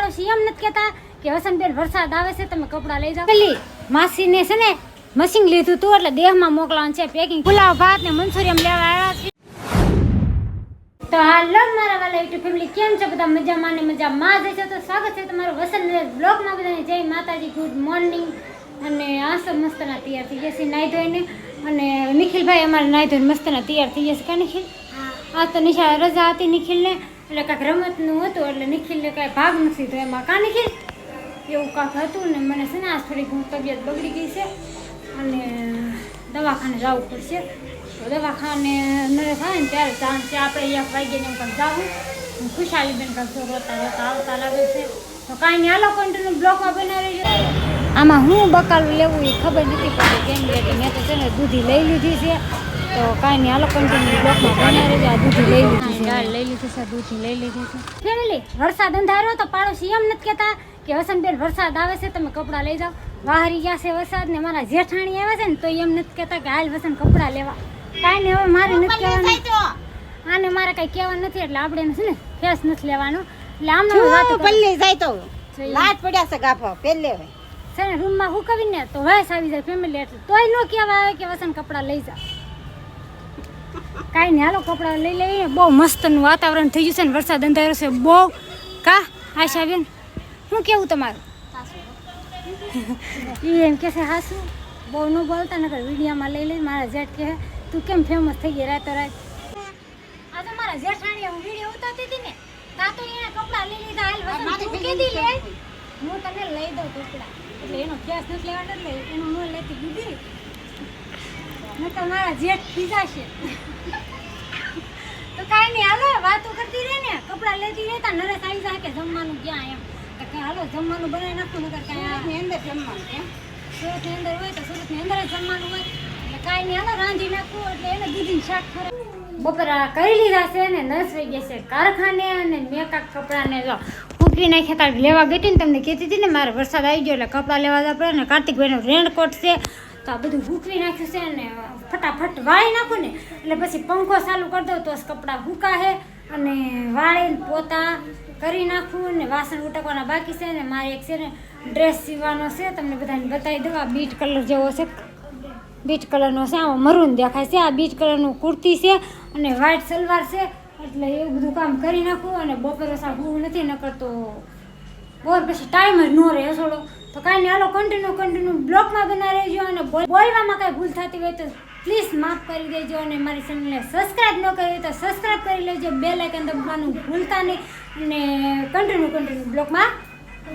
પાડોશી એમ નથી કહેતા કે વસંતબેન વરસાદ આવે છે તમે કપડાં લઈ જાઓ. પેલી માસીને છે ને મશીન લીધું હતું એટલે દેહમાં મોકલવાનું છે પેકિંગ. પુલાવ ભાત ને મંચુરિયમ લેવા આવ્યા છે. તો હાલો મારા વાલા યુટ્યુબ ફેમિલી, કેમ છો બધા? મજામાં ને મજામાં જ છે. તો સ્વાગત છે તમારું વસંત બ્લોગમાં. બધાને જય માતાજી, ગુડ મોર્નિંગ. અને આ સબ મસ્તના તૈયાર થઈ જશે નાહી ધોઈને. અને નિખિલભાઈ અમારે નાહી ધોઈને મસ્તના તૈયાર થઈ જશે. કા નિખિલ? આ તો નિશા રજા હતી નિખિલને, એટલે કાંઈક રમતનું હતું એટલે નિખિલને કાંઈ ભાગ નથી તો એમાં. કા નિખિલ? એવું કાંક હતું ને મને છે ને આજ થોડીક તબિયત બગડી ગઈ છે અને દવાખાને જવું પડશે. તો દવાખાને નરે થાય ને ત્યારે ચાન્સ છે આપણે 1 વાગ્યાને પણ જવું. ખુશાલીબેન કાંક જો રોતા આવતા લાગે છે. તો કાંઈ નહીં, હાલો કન્ટિન્યુ બ્લોગમાં બનાવી રહેજો. આમાં હું બકાલું લેવું એ ખબર નથી પડતી કેમ કે મેં તો છે ને દૂધી લઈ લીધી છે. તો કાંઈ નહીં, હાલો કન્ટિન્યુ બ્લોગમાં બનાવી રહેજો. આ દૂધી લઈ લીધી છે, દાળ લઈ લીધી છે, દૂધી લઈ લીધી છે. ફેમિલી, વરસાદ અંધારો તો પાડોશી એમ નથી કહેતા કે વસંતબેન વરસાદ આવે છે તમે કપડાં લઈ જાઓ. વાહરી ગયા છે વરસાદ ને મારા જેઠાણી આવે છે ને તો એમ નથી કહેતા કે હાલ વસંત કપડાં લેવા. કાંઈ નહીં, હવે મારે નથી કહેવાનું, આને મારે કાંઈ કહેવાનું નથી એટલે આપણે છે ને ફેસ નથી લેવાનું. એટલે આમ પલ્લે જાય તો લાટ પડ્યા છે ગાફા પેલે છે ને રૂમમાં હુકવીને તો વાસ આવી જાય ફેમિલી, એટલે તોય ન કહેવા આવે કે વસંત કપડાં લઈ જા. કાંઈ નહીં, હાલો કપડાં લઈ લઈએ. બહુ મસ્તનું વાતાવરણ થઈ ગયું છે ને વરસાદ અંધારો છે બહુ. કા આશાબેન શું કેવું તમારું? એ એમ કે છે હાસુ બહુ ન બોલતા નકર વિડીયામાં લઈ લઈ. મારા જેઠ કહે તું કેમ ફેમસ થઈ ગઈ રાતો રાત. આ તો મારા જેઠાણીએ હું વિડીયો ઉતારતી હતી ને તા તો એને કપડાં લઈ લીધા. હાલ વસંત તું કીધી લે હું તને લઈ દઉં કપડાં, એટલે એનો કેસ નથી લેવાનો એટલે એનું ન લેતી દીધી ન તો મારા જેઠ પીઝા છે. તો કાંઈ નહીં, હાલો વાતો કરતી રહે ને કપડાં લેતી રહેતા નરેશ આવી જાય કે જમવાનું ક્યાં એમ. કે હાલો જમવાનું બનાવી નાખું નકર કાંઈ અંદર જમવાનું એમ સુરતની અંદર હોય તો સુરતની અંદર જ જમવાનું હોય એટલે કાંઈ નહીં, હાલો રાંધી નાખવું એટલે એને દૂધીને શાક કરે. બપોરા કરી લીધા છે ને નસ વહી ગયા છે કારખાને અને મેકઅપ કપડાને જો મૂકી નાખ્યા તા લેવા ગઈ હતી ને તમને કહેતી હતી ને મારે વરસાદ આવી ગયો એટલે કપડાં લેવા જવા પડે ને. કાર્તિકભાઈનો રેનકોટ છે તો આ બધું ભૂકવી નાખ્યું છે ને ફટાફટ વાળી નાખું ને એટલે પછી પંખો ચાલુ કરી દઉં તો કપડાં ભૂકાશે. અને વાળીને પોતા કરી નાખું ને વાસણ ઉટકવાના બાકી છે ને મારે એક છે ને ડ્રેસ સીવવાનો છે, તમને બધાને બતાવી દઉં. આ બીટ કલર જેવો છે, બીટ કલરનો છે, આમાં મરૂન દેખાય છે. આ બીટ કલરનું કુર્તી છે અને વ્હાઈટ સલવાર છે એટલે એવું બધું કામ કરી નાખું. અને બપોરે હું નથી નકરતો બોર પછી ટાઈમ જ ન રહે થોડો. તો કાંઈ નહીં, હાલો કન્ટિન્યુ બ્લોગમાં બનાવી રહેજો. અને બોલવામાં કાંઈ ભૂલ થતી હોય તો પ્લીઝ માફ કરી દેજો. અને મારી ચેનલને સબસ્ક્રાઈબ ન કરી હોય તો સબસ્ક્રાઈબ કરી લેજો. બેલ આઇકન દબાવવાનું ભૂલતા નહીં. અને કન્ટિન્યુ બ્લોગમાં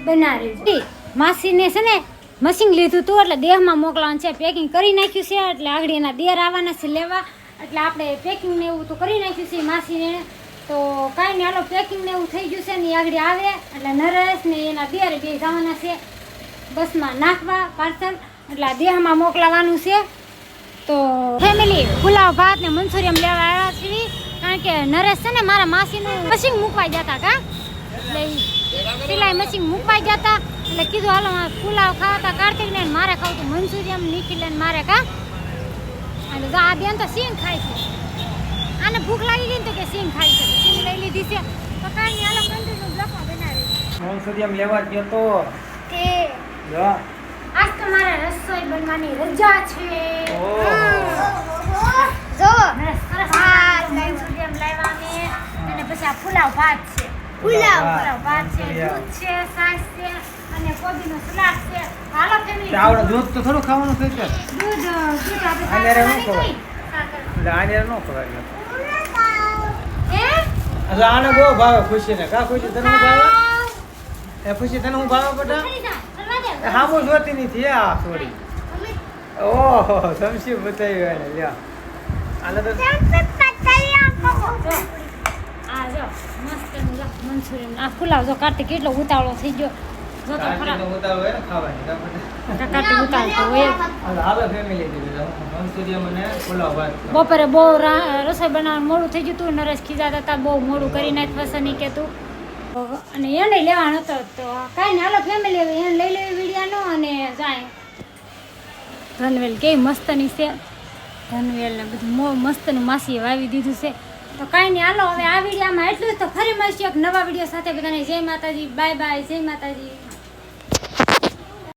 બનાવી રહેજો. માસીને છે ને મશીન લીધું હતું એટલે દેહમાં મોકલવાનું છે. પેકિંગ કરી નાખ્યું છે એટલે આગળ એના દેર આવવાના છે લેવા, એટલે આપણે પેકિંગ ને એવું તો કરી નાખ્યું છે માસીને. તો કાંઈ નહીં, હાલો પેકિંગ ને એવું થઈ ગયું છે ને આગળ આવે એટલે નરેશ ને એના દેરે બે જવાના છે બસમાં નાખવા પાર્સલ, એટલે આ દેહમાં મોકલાવાનું છે. તો ફેમિલી, પુલાવ ભાત ને મંચુરિયમ લેવા આવ્યા છીએ કારણ કે નરેશ છે ને મારા માસીનું મશીન મૂકવા જતા કા એટલે સિલાઈ મશીન મૂકવા જતા એટલે કીધું હાલો પુલાવ ખાતા કાર્તિકને મારે ખાવું તો મંચુરિયમ નિખિલને મારે કા. એટલે આ બેન તો સિંગ ખાય છે, આને ભૂખ લાગી ગઈ ને તો કે સિંગ ખાઈ છે, સિંગ લઈ લીધી છે. તો કાંઈ નહીં, હાલો કન્ટિન્યુ બ્લોગમાં બનાવી મંચુરિયમ લેવા ગયો તો કે આજ તો મારે રસોઈ બનવાની રજા છે. જો સરસ મંચુરિયમ લાવ્યા અમે અને પછી આ પુલાવ ભાત છે. પુલાવ ભાત છે, દૂધ છે, છાશ છે અને કોબીનો સલાડ છે. હાલો ફેમિલી, આવડે દૂધ તો થોડું ખાવાનું છે કે દૂધ આપણે આને નો ખવાય એટલે આને નો ખવાય. એટલે આને બહુ ભાવે ખુશીને. કા ખુશી તને હું ભાવે? એ ખુશી તને હું ભાવે બેટા? હામો જોતી નથી આ સોરી. ઓહો સમસી બતાવ્યું એને. લ્યો આને તો આ જો મસ્ત મંચુરિયમ. આ પુલાવ જો કાર્તિક કેટલો ઉતાવળો થઈ ગયો. જો તો ખરા ઉતાવ હોય ને ખાવાની કાર્તિક ઉતાવળો હોય. હાલો ફેમિલી દીધું મંચુરિયમ અને પુલાવ ભાત. બપોરે બહુ રસોઈ બનાવવાનું મોડું થઈ ગયું હતું. નરેશ ખીજાતા હતા બહુ મોડું કરી નાખ નહીં કે તું. અને એને લેવાનો હતો તો કાંઈ નહીં, હાલો ફેમિલી હવે એને લઈ લેવી વિડીયાનો અને જાય. ધનવેલ કેવી મસ્તની છે. ધનવેલ ને બધું મસ્તનું માસીએ વાવી દીધું છે. તો કાંઈ નહીં, હાલો હવે આ વિડીયોમાં એટલું જ. તો ફરી મળશું એક નવા વિડીયો સાથે. બધાને જય માતાજી, બાય બાય, જય માતાજી.